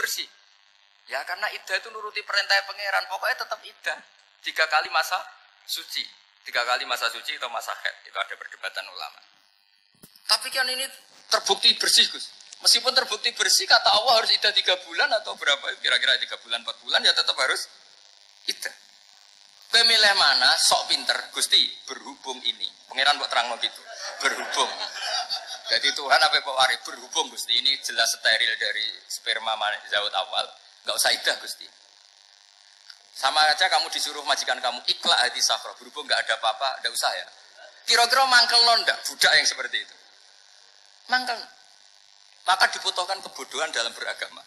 bersih. Ya karena iddah itu nuruti perintah pangeran, pokoknya tetap iddah. 3 kali masa suci. 3 kali masa suci atau masa haid. Itu ada perdebatan ulama. Tapi kan ini terbukti bersih, Gus. Meskipun terbukti bersih, kata Allah harus iddah 3 bulan atau berapa? Kira-kira 3 bulan, 4 bulan, ya tetap harus iddah. Pemilih mana? Sok pinter. Gusti, berhubung ini. Pangeran buat terang gitu. Berhubung. Jadi Tuhan apa Pak Wari? Berhubung Gusti. Ini jelas steril dari sperma zaut awal. Gak usah iddah Gusti. Sama aja kamu disuruh majikan kamu ikhla hati safra. Berhubung gak ada apa-apa, gak usah ya. Kira-kira mangkel nondak budak yang seperti itu. Mangkel. Maka dibutuhkan kebodohan dalam beragama.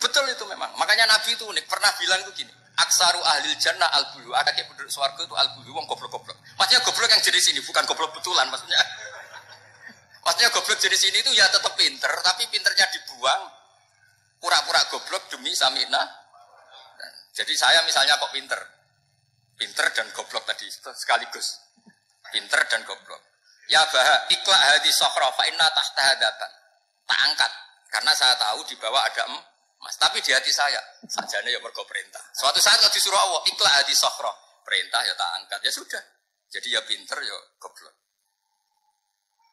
Betul itu memang. Makanya Nabi itu unik. Pernah bilang itu gini. Aksaru ahlil jannah al-bulu. Ada kayak penduduk swarga itu al-bulu. Wong goblok-goblok. Maksudnya goblok yang jenis ini. Bukan goblok betulan maksudnya. Maksudnya goblok jenis ini itu ya tetap pinter. Tapi pinternya dibuang. Pura-pura goblok demi samina. Jadi saya misalnya kok pinter. Pinter dan goblok tadi. Sekaligus. Pinter dan goblok. Ya bah ikla hadi sokhra fa inna tahta hadaban. Tak angkat. Karena saya tahu di bawah ada Mas, tapi di hati saya sajane ya mergo perintah. Suatu saat kalau disuruh Allah, ikhla hadi sokhra, perintah ya tak angkat, ya sudah. Jadi ya pinter ya goblok.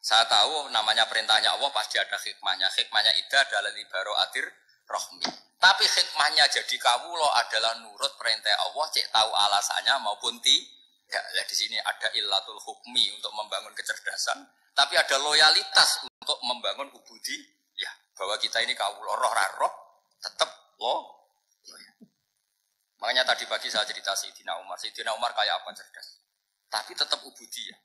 Saya tahu namanya perintahnya Allah pasti ada hikmahnya. Hikmahnya iddah adalah libaro atir rohmi. Tapi hikmahnya jadi kawula adalah nurut perintah Allah, cek tahu alasannya maupun tidak. Ya di sini ada illatul hukmi untuk membangun kecerdasan, tapi ada loyalitas untuk membangun ubudi. Ya bahwa kita ini kawula roh. Tetap lo. Makanya tadi pagi saya cerita Sayyidina Umar. Sayyidina Umar kayak apa cerdas. Tapi tetap ubudiyah.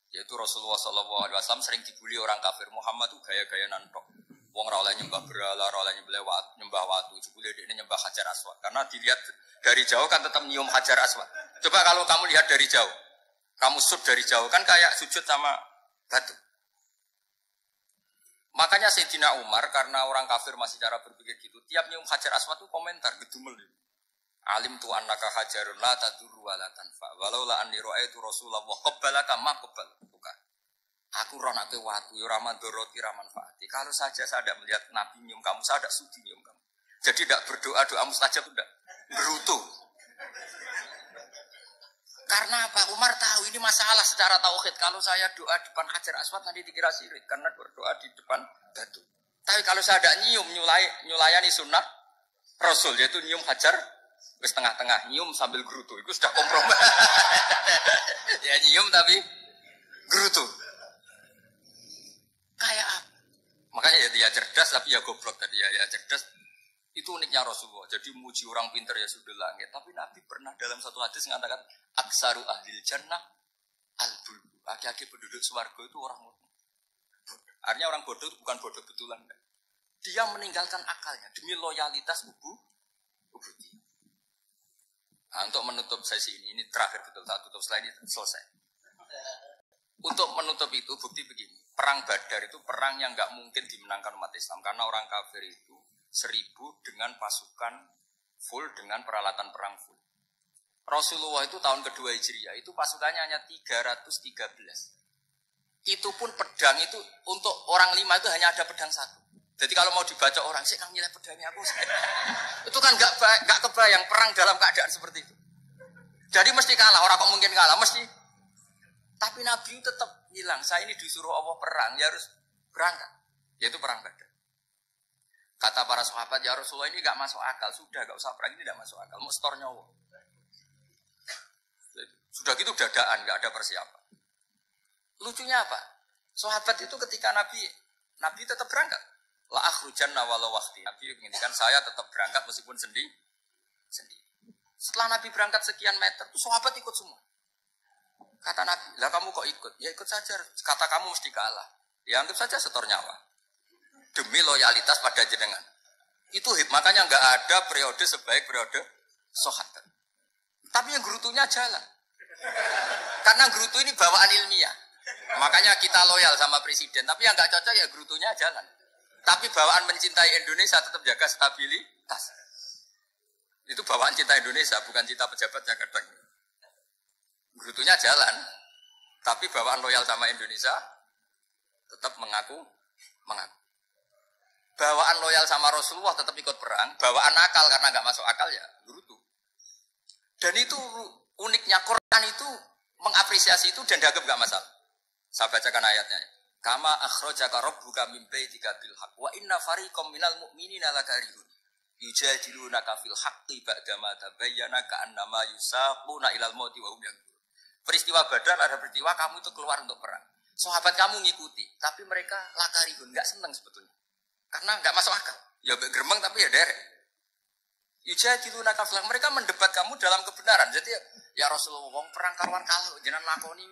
Yaitu Rasulullah SAW sering dibully orang kafir. Muhammad tuh gaya-gaya nantok. Wong ora oleh nyembah berhala, ora oleh nyembah watu. Jebule ini nyembah Hajar Aswad. Karena dilihat dari jauh kan tetap nyium Hajar Aswad. Coba kalau kamu lihat dari jauh. Kamu sujud dari jauh kan kayak sujud sama batu. Makanya Sayyidina Umar karena orang kafir masih cara berpikir gitu, tiap nyium Hajar Aswad itu komentar gedumel. Alim tu annaka hajarun la tadurru wa la tanfa. Walau la anni ra'aitu Rasulullah qabbalaka ma qabbaltuka. Aku roh nek watu ora mandoroti ora manfaati. Kalau saja saya tidak melihat Nabi nyium kamu, saya tidak sudi nyium kamu. Jadi tidak berdoa doa mustajab tidak. Berutuh. Karena apa? Umar tahu ini masalah secara tauhid. Kalau saya doa di depan Hajar Aswad nanti dikira syirik karena berdoa di depan batu. Tapi kalau saya ada nyium nyulayani sunnah Rasul yaitu nyium Hajar wis tengah-tengah nyium sambil gerutu itu sudah kompromi. Ya nyium tapi gerutu. Kayak apa? Makanya ya dia cerdas tapi ya goblok tadi ya cerdas. Itu uniknya Rasulullah. Jadi muji orang pintar ya sudah langit. Tapi Nabi pernah dalam satu hadis mengatakan aksaru ahlil jannah al-bulbu. Aki-aki penduduk swarga itu orang bodoh. Artinya orang bodoh itu bukan bodoh betulan. Dia meninggalkan akalnya demi loyalitas ubudi. Nah, untuk menutup sesi ini terakhir betul. Saat tutup slide ini selesai. Untuk menutup itu bukti begini. Perang Badar itu perang yang nggak mungkin dimenangkan umat Islam. Karena orang kafir itu 1000 dengan pasukan full, dengan peralatan perang full. Rasulullah itu tahun kedua Hijriah, itu pasukannya hanya 313. Itu pun pedang itu, untuk orang 5 itu hanya ada pedang 1. Jadi kalau mau dibaca orang, saya kan nilai pedangnya aku. Itu kan gak kebayang perang dalam keadaan seperti itu. Jadi mesti kalah, orang kok mungkin kalah, mesti. Tapi Nabi tetap bilang, saya ini disuruh Allah perang, ya harus berangkat. Yaitu perang Badar. Kata para sahabat, ya Rasulullah ini gak masuk akal. Sudah, gak usah perang, ini gak masuk akal. Mau setor nyawa. Sudah gitu dadaan, gak ada persiapan. Lucunya apa? Sahabat itu ketika Nabi tetap berangkat. La akhrujanna walau waqti. Nabi menginginkan saya tetap berangkat meskipun sendiri. Setelah Nabi berangkat sekian meter, tuh sahabat ikut semua. Kata Nabi, lah kamu kok ikut? Ya ikut saja. Kata kamu mesti kalah. Ya anggap saja setor nyawa. Demi loyalitas pada jenengan. Itu makanya nggak ada periode sebaik periode sahabat. Tapi yang gerutunya jalan. Karena gerutu ini bawaan ilmiah. Makanya kita loyal sama presiden. Tapi yang nggak cocok ya gerutunya jalan. Tapi bawaan mencintai Indonesia tetap jaga stabilitas. Itu bawaan cinta Indonesia, bukan cinta pejabat yang kadang. Gerutunya jalan. Tapi bawaan loyal sama Indonesia tetap mengaku. Bawaan loyal sama Rasulullah tetap ikut perang, bawaan akal karena nggak masuk akal ya berutu. Dan itu uniknya Quran itu mengapresiasi itu dan dianggap nggak masalah. Saya bacakan ayatnya. Kama akhrajaka rabbuka min baitika bil haqq wa inna fariqam minal mu'minina lakarihun. Yujadilunaka fil haqqi ba'dama tabayyana ka'annama yusaquna ilal mauti wa hum yanzurun. Peristiwa Badar ada peristiwa kamu itu keluar untuk perang. Sahabat kamu ngikuti, tapi mereka lakarihun, enggak senang sebetulnya. Karena enggak masuk akal. Ya geremeng tapi ya derek. Yujadilunaka fil haqq, mereka mendebat kamu dalam kebenaran. Jadi ya Rasulullah wong perang karuan kalah jenengan lakoni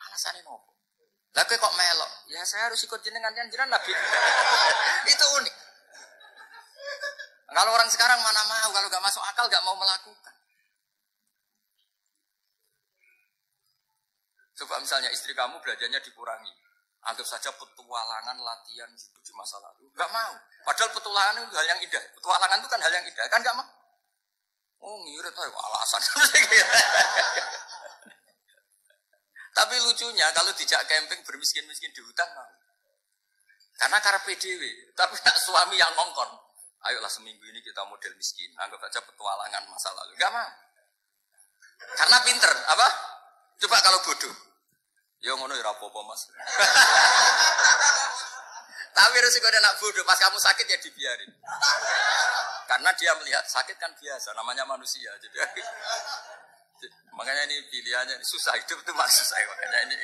alasane nopo? Lah kok melok? Ya saya harus ikut jenengan Nabi. Itu unik. Kalau orang sekarang mana mau, kalau gak masuk akal gak mau melakukan. Coba misalnya istri kamu belajarnya dikurangi. Anggap saja petualangan latihan hidup di masa lalu. Gak mau. Padahal petualangan itu hal yang indah. Petualangan itu kan hal yang indah. Kan gak mau. Oh ngirit aja alasan. Tapi lucunya kalau dijak camping bermiskin-miskin di hutan mau. Karena karpe dewe. Tapi nak suami yang ngongkon. Ayolah seminggu ini kita model miskin. Anggap aja petualangan masa lalu. Gak mau. Karena pinter. Apa? Coba kalau bodoh. Ya ngono ya rapopo mas. Tapi resikonya nak bodoh. Pas kamu sakit ya dibiarin. Karena dia melihat sakit kan biasa. Namanya manusia. Jadi makanya ini pilihannya susah hidup itu malah susah. Makanya ini.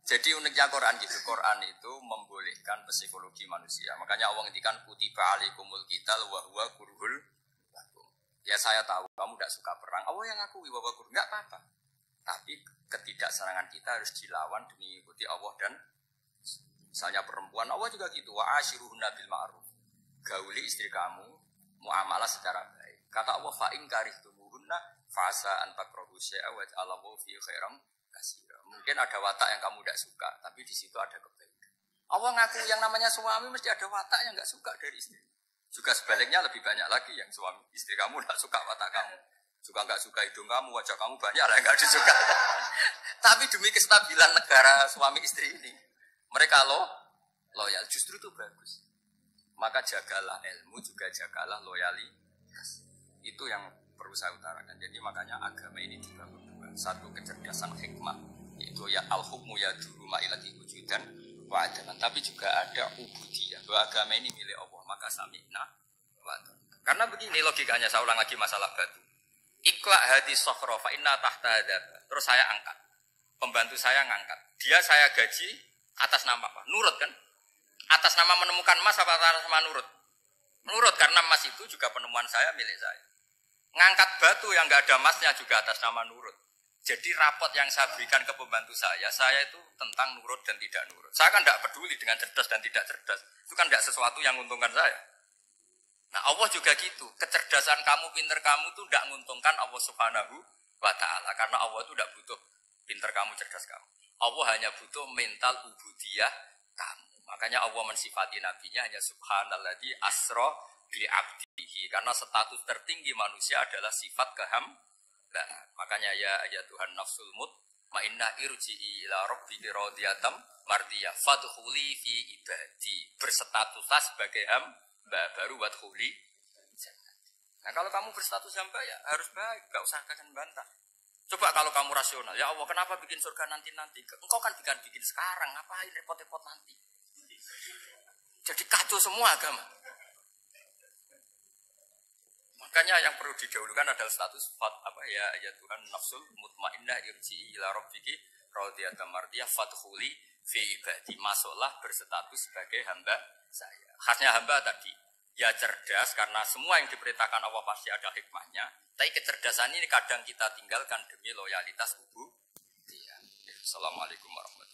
Jadi uniknya Quran gitu, Quran itu membolehkan psikologi manusia. Makanya Allah ngendikan kutiba alaikumul qital wa huwa kurhul lakum. Ya saya tahu kamu tidak suka perang. Allah yang ngakui bahwa kurhul enggak apa-apa. Tapi ketidaksenangan kita harus dilawan demi mengikuti Allah dan misalnya perempuan Allah juga gitu. Wa ashiruhunna bil ma'ruf. Gauli istri kamu muamalah secara baik. Kata Allah fa in karihtumuhunna fa'asa an takrahu syai'a wa ja'alallahu fi khairan kasira. Mungkin ada watak yang kamu tidak suka, tapi di situ ada kebaikan. Allah ngaku yang namanya suami mesti ada watak yang nggak suka dari istri. Juga sebaliknya lebih banyak lagi yang suami istri kamu nggak suka watak kamu, juga nggak suka hidung kamu, wajah kamu banyak lah yang nggak disuka. Tapi demi kestabilan negara suami istri ini, mereka loyal, justru itu bagus. Maka jagalah ilmu, juga jagalah loyalitas. Itu yang perlu saya utarakan. Jadi makanya agama ini dibangun dua. Satu kecerdasan hikmah, yaitu ya al-hukmu ya duru ma'ilati wujudan wa adalan. Tapi juga ada ubudiyah, bahwa agama ini milik Allah. Maka sami'na wa ta'ala. Karena begini logikanya, saya ulang lagi masalah batu. Ikla hadis sokhro fa inna tahta hadab. Terus saya angkat. Pembantu saya ngangkat. Dia saya gaji atas nama apa? Nurut kan? Atas nama menemukan emas apa atas nama nurut? Nurut, karena emas itu juga penemuan saya, milik saya. Ngangkat batu yang nggak ada emasnya juga atas nama nurut. Jadi rapot yang saya berikan ke pembantu saya itu tentang nurut dan tidak nurut. Saya kan tidak peduli dengan cerdas dan tidak cerdas. Itu kan tidak sesuatu yang menguntungkan saya. Nah Allah juga gitu. Kecerdasan kamu, pinter kamu itu tidak menguntungkan Allah Subhanahu wa Ta'ala. Karena Allah itu tidak butuh pinter kamu, cerdas kamu. Allah hanya butuh mental ubudiyah kamu. Makanya Allah mensifati nabinya hanya subhanalladzi asra bi abdihi, karena status tertinggi manusia adalah sifat nah, makanya ya Tuhan nafsul mutmainnah irji'i ila rabbiki radiyatan mardiyah fadkhuli fi ibadi, berstatuslah sebagai hamba baru wadkhuli jannah. Nah kalau kamu berstatus hamba ya harus baik, enggak usah kalian bantah. Coba kalau kamu rasional, ya Allah kenapa bikin surga nanti-nanti? Engkau kan bikin sekarang, ngapain repot-repot nanti? Jadi kacau semua agama. Makanya yang perlu didahulukan adalah status ya Tuhan nafsul mutmainnah irji'i ila rabbiki radiyatan mardiyah fadkhuli fi ibadi, masuklah berstatus sebagai hamba saya. Khasnya hamba tadi ya cerdas, karena semua yang diperintahkan Allah pasti ada hikmahnya. Tapi kecerdasan ini kadang kita tinggalkan demi loyalitas ubudiyah. Assalamualaikum warahmatullahi wabarakatuh.